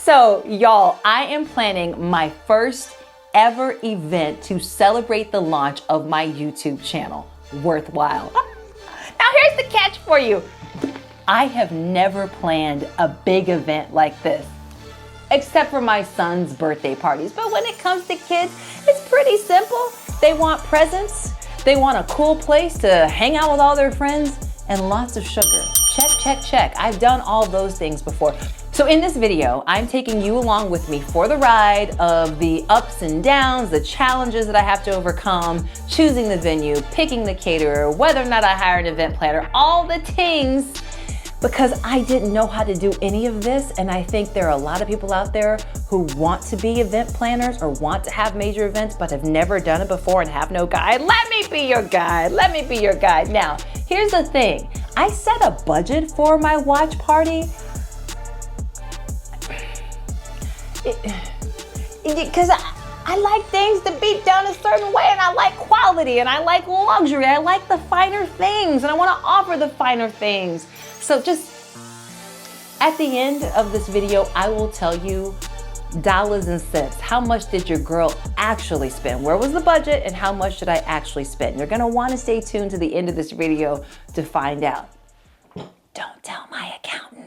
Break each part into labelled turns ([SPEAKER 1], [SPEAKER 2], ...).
[SPEAKER 1] So y'all, I am planning my first ever event to celebrate the launch of my YouTube channel, Worthwhile. Now here's the catch for you. I have never planned a big event like this, except for my son's birthday parties. But when it comes to kids, it's pretty simple. They want presents, they want a cool place to hang out with all their friends, and lots of sugar. Check, check, check. I've done all those things before. So in this video, I'm taking you along with me for the ride of the ups and downs, the challenges that I have to overcome, choosing the venue, picking the caterer, whether or not I hire an event planner, all the things, because I didn't know how to do any of this. And I think there are a lot of people out there who want to be event planners or want to have major events, but have never done it before and have no guide. Let me be your guide. Let me be your guide. Now, here's the thing. I set a budget for my watch party because I like things to be done a certain way, and I like quality, and I like luxury. I like the finer things, and I want to offer the finer things. So just at the end of this video, I will tell you dollars and cents. How much did your girl actually spend? Where was the budget, and how much did I actually spend? You're gonna want to stay tuned to the end of this video to find out. Don't tell my accountant.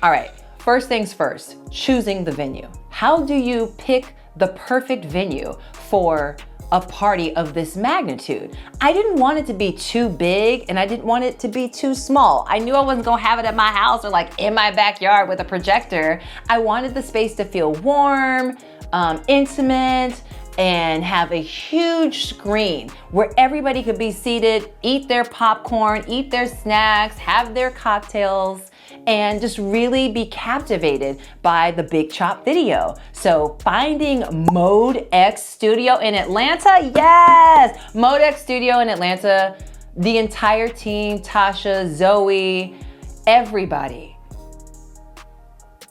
[SPEAKER 1] All right, first things first, choosing the venue. How do you pick the perfect venue for a party of this magnitude? I didn't want it to be too big, and I didn't want it to be too small. I knew I wasn't gonna have it at my house or like in my backyard with a projector. I wanted the space to feel warm, intimate, and have a huge screen where everybody could be seated, eat their popcorn, eat their snacks, have their cocktails, and just really be captivated by the Big Chop video. So finding Mode X Studio in Atlanta, yes! Mode X Studio in Atlanta, the entire team, Tasha, Zoe, everybody.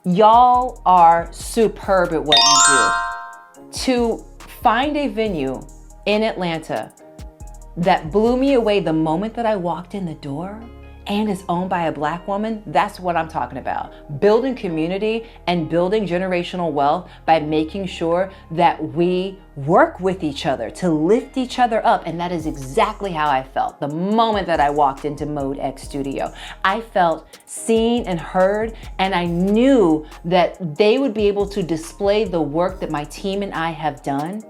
[SPEAKER 1] Y'all are superb at what you do. To find a venue in Atlanta that blew me away the moment that I walked in the door and is owned by a Black woman, that's what I'm talking about. Building community and building generational wealth by making sure that we work with each other to lift each other up. And that is exactly how I felt the moment that I walked into Mode X Studio. I felt seen and heard, and I knew that they would be able to display the work that my team and I have done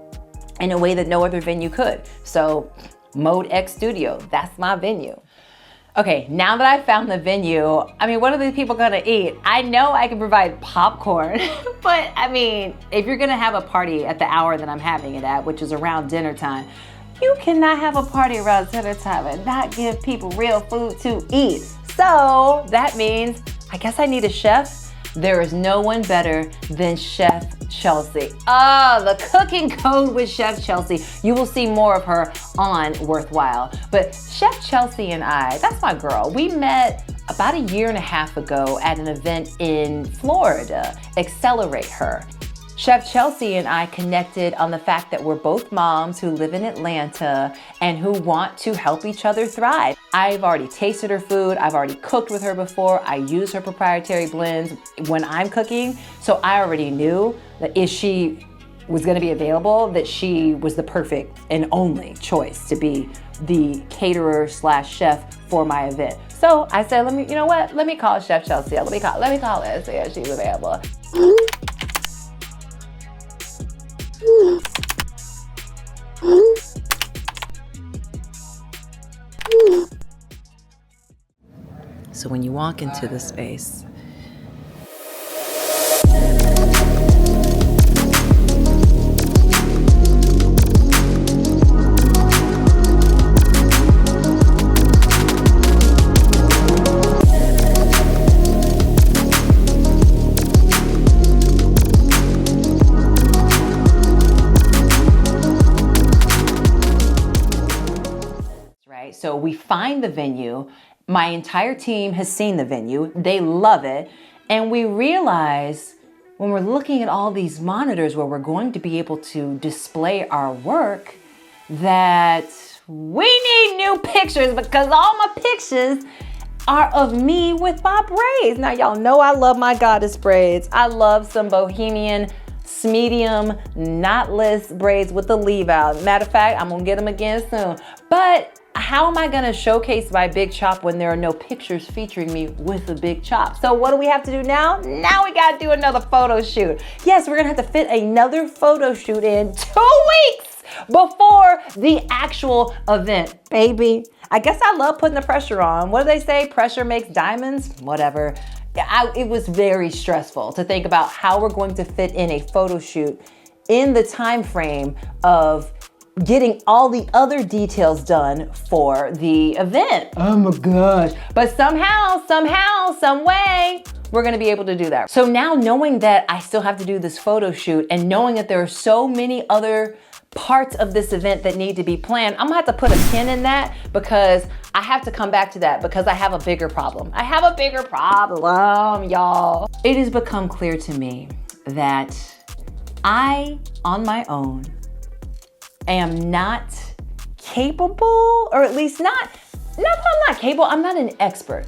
[SPEAKER 1] in a way that no other venue could. So Mode X Studio, that's my venue. Okay, now that I found the venue, I mean, what are these people gonna eat? I know I can provide popcorn, but I mean, if you're gonna have a party at the hour that I'm having it at, which is around dinner time, you cannot have a party around dinner time and not give people real food to eat. So that means, I guess I need a chef. There is no one better than Chef Chelsea. The cooking code with Chef Chelsea. You will see more of her on Worthwhile. But Chef Chelsea and I, that's my girl. We met about a year and a half ago at an event in Florida, Accelerate Her. Chef Chelsea and I connected on the fact that we're both moms who live in Atlanta and who want to help each other thrive. I've already tasted her food. I've already cooked with her before. I use her proprietary blends when I'm cooking. So I already knew that if she was going to be available, that she was the perfect and only choice to be the caterer / chef for my event. So I said, you know what? Let me call Chef Chelsea. Let me call her and see if she's available. So when you walk into the space, so we find the venue. My entire team has seen the venue. They love it. And we realize when we're looking at all these monitors where we're going to be able to display our work that we need new some pictures because all my pictures are of me with my braids. Now y'all know I love my goddess braids. I love some bohemian medium knotless braids with the leave out. Matter of fact, I'm gonna get them again soon. But how am I gonna showcase my big chop when there are no pictures featuring me with a big chop? So what do we have to do now? Now we gotta do another photo shoot. Yes, we're gonna have to fit another photo shoot in 2 weeks before the actual event, baby. I guess I love putting the pressure on. What do they say? Pressure makes diamonds? Whatever. It was very stressful to think about how we're going to fit in a photo shoot in the time frame of getting all the other details done for the event. Oh my gosh. But somehow, some way, we're gonna be able to do that. So now knowing that I still have to do this photo shoot and knowing that there are so many other parts of this event that need to be planned, I'm gonna have to put a pin in that because I have to come back to that because I have a bigger problem. I have a bigger problem, y'all. It has become clear to me that I, on my own, am not capable, or at least not I'm not capable, I'm not an expert.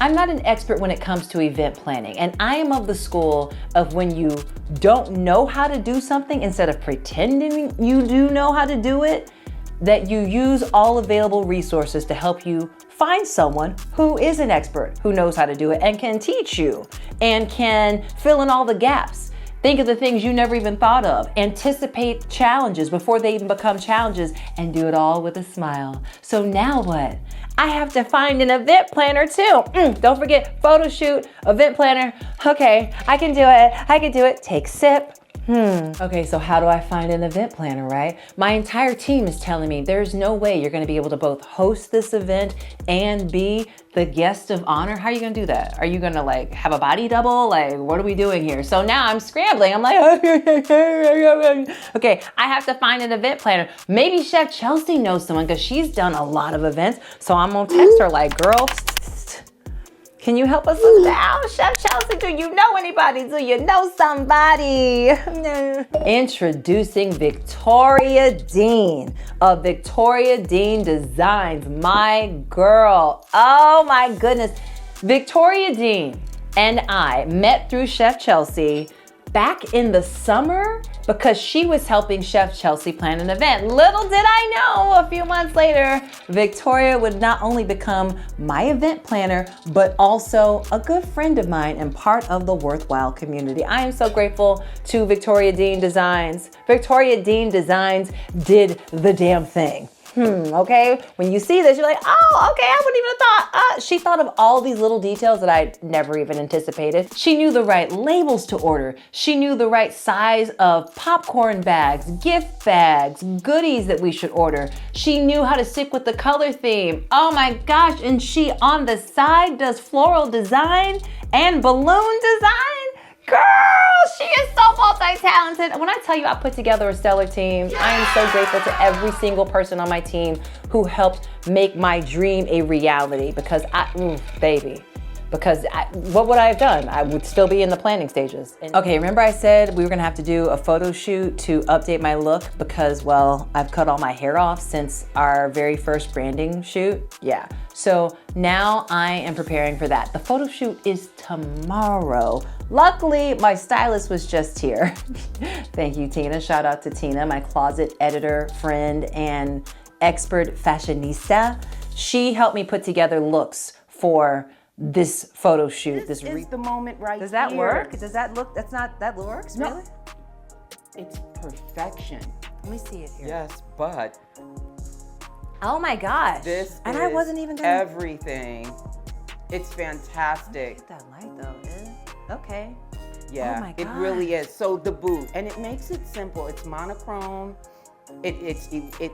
[SPEAKER 1] I'm not an expert when it comes to event planning. And I am of the school of when you don't know how to do something, instead of pretending you do know how to do it, that you use all available resources to help you find someone who is an expert, who knows how to do it and can teach you and can fill in all the gaps. Think of the things you never even thought of. Anticipate challenges before they even become challenges and do it all with a smile. So now what? I have to find an event planner too. Don't forget, photo shoot, event planner. Okay, I can do it. Take a sip. Okay, so how do I find an event planner, right? My entire team is telling me there's no way you're gonna be able to both host this event and be the guest of honor. How are you gonna do that? Are you gonna like have a body double? Like, what are we doing here? So now I'm scrambling. I'm like, okay, I have to find an event planner. Maybe Chef Chelsea knows someone because she's done a lot of events. So I'm gonna text her like, girl, can you help us with that? Chef Chelsea, do you know anybody? Do you know somebody? Introducing Victoria Dean of Victoria Dean Designs. My girl. Oh my goodness. Victoria Dean and I met through Chef Chelsea back in the summer because she was helping Chef Chelsea plan an event. Little did I know, a few months later, Victoria would not only become my event planner, but also a good friend of mine and part of the Worthwhile community. I am so grateful to Victoria Dean Designs. Victoria Dean Designs did the damn thing. Okay, when you see this, you're like, oh, okay, I wouldn't even have thought. She thought of all these little details that I never even anticipated. She knew the right labels to order. She knew the right size of popcorn bags, gift bags, goodies that we should order. She knew how to stick with the color theme. Oh my gosh, and she on the side does floral design and balloon design. Girl, she is so multi-talented. When I tell you I put together a stellar team, I am so grateful to every single person on my team who helped make my dream a reality because what would I have done? I would still be in the planning stages. Okay, remember I said we were gonna have to do a photo shoot to update my look because, well, I've cut all my hair off since our very first branding shoot. Yeah, so now I am preparing for that. The photo shoot is tomorrow. Luckily, my stylist was just here. Thank you, Tina. Shout out to Tina, my closet editor, friend, and expert fashionista. She helped me put together looks for this photo shoot. This is the moment right here. Does that work? Does that look, that works, no. Really?
[SPEAKER 2] It's perfection.
[SPEAKER 1] Let me see it here.
[SPEAKER 2] Yes, but.
[SPEAKER 1] Oh my gosh.
[SPEAKER 2] This
[SPEAKER 1] and
[SPEAKER 2] is
[SPEAKER 1] I wasn't even gonna...
[SPEAKER 2] everything. It's fantastic.
[SPEAKER 1] Look at that light though, okay.
[SPEAKER 2] Yeah,
[SPEAKER 1] oh my
[SPEAKER 2] it really is. So the boot, and it makes it simple. It's monochrome. It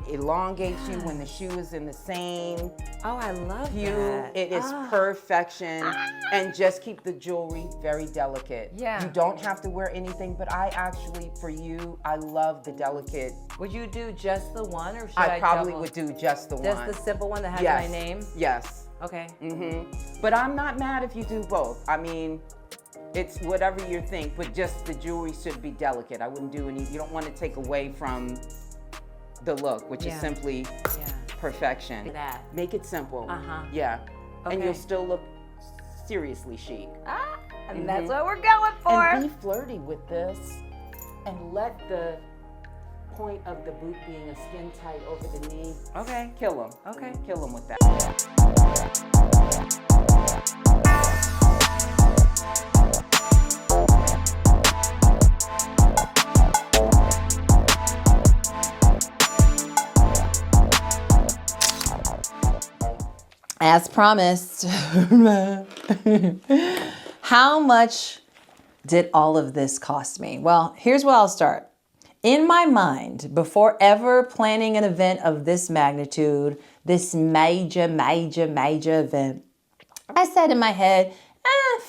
[SPEAKER 2] elongates you when the shoe is in the same
[SPEAKER 1] I love
[SPEAKER 2] hue.
[SPEAKER 1] that.
[SPEAKER 2] It is perfection. And just keep the jewelry very delicate.
[SPEAKER 1] Yeah.
[SPEAKER 2] You don't have to wear anything, but I actually, for you, I love the delicate.
[SPEAKER 1] Would you do just the one, or should
[SPEAKER 2] I probably
[SPEAKER 1] double?
[SPEAKER 2] would do just the one.
[SPEAKER 1] Just the simple one that has
[SPEAKER 2] Yes.
[SPEAKER 1] my name?
[SPEAKER 2] Yes.
[SPEAKER 1] Okay.
[SPEAKER 2] But I'm not mad if you do both. I mean, it's whatever you think, but just the jewelry should be delicate. I wouldn't do any, you don't want to take away from the look, which is simply perfection.
[SPEAKER 1] That.
[SPEAKER 2] Make it simple.
[SPEAKER 1] Uh-huh.
[SPEAKER 2] Yeah. And
[SPEAKER 1] Okay.
[SPEAKER 2] you'll still look seriously chic.
[SPEAKER 1] And that's what we're going for.
[SPEAKER 2] And be flirty with this and let the point of the boot being a skin tight over the knee.
[SPEAKER 1] Okay.
[SPEAKER 2] Kill them.
[SPEAKER 1] Okay.
[SPEAKER 2] Kill them with that.
[SPEAKER 1] As promised. How much did all of this cost me? Well, here's where I'll start. In my mind, before ever planning an event of this magnitude, this major event, I said in my head,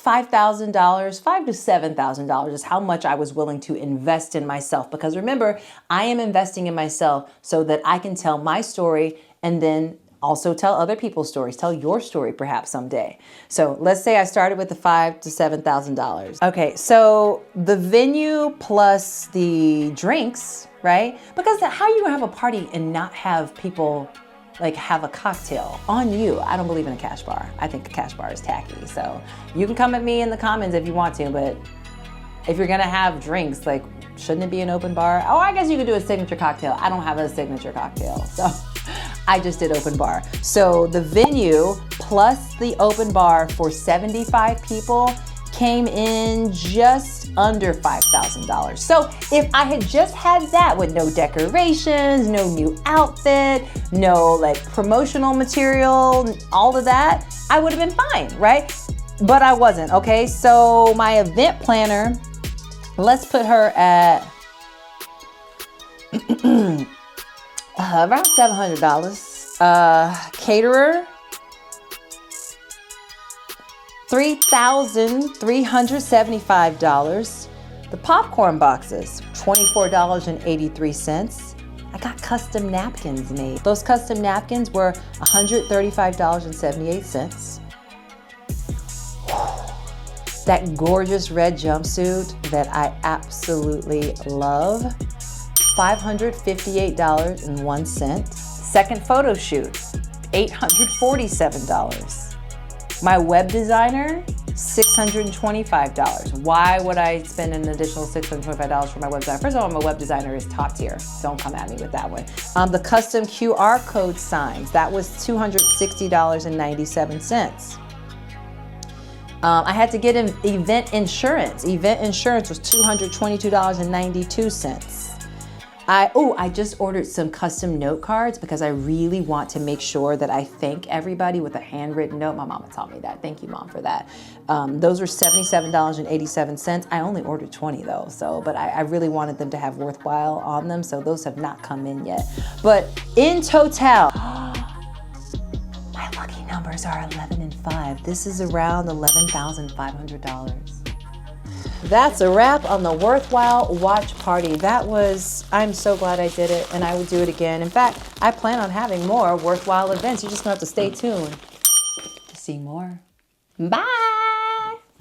[SPEAKER 1] $5,000, $5,000 to $7,000 is how much I was willing to invest in myself. Because remember, I am investing in myself so that I can tell my story and then also tell other people's stories. Tell your story perhaps someday. So let's say I started with the $5,000 to $7,000. Okay, so the venue plus the drinks, right? Because how are you gonna have a party and not have people like have a cocktail on you? I don't believe in a cash bar. I think a cash bar is tacky. So you can come at me in the comments if you want to, but if you're gonna have drinks, like, shouldn't it be an open bar? Oh, I guess you could do a signature cocktail. I don't have a signature cocktail, so I just did open bar. So the venue plus the open bar for 75 people came in just under $5,000. So if I had just had that with no decorations, no new outfit, no like promotional material, all of that, I would have been fine, right? But I wasn't, okay? So my event planner, let's put her at around $700. Caterer, $3,375. The popcorn boxes, $24.83. I got custom napkins made. Those custom napkins were $135.78. That gorgeous red jumpsuit that I absolutely love, $558.01. Second photo shoot, $847. My web designer, $625. Why would I spend an additional $625 for my web designer? First of all, my web designer is top tier. Don't come at me with that one. The custom QR code signs, that was $260.97. I had to get an event insurance. Event insurance was $222.92. I just ordered some custom note cards because I really want to make sure that I thank everybody with a handwritten note. My mama taught me that. Thank you, Mom, for that. Those were $77.87. I only ordered 20 though, but I really wanted them to have worthwhile on them, so those have not come in yet. But in total, my lucky numbers are 11 and 5. This is around $11,500. That's a wrap on the Worthwhile Watch Party. I'm so glad I did it, and I would do it again. In fact, I plan on having more worthwhile events. You're just gonna have to stay tuned to see more. Bye.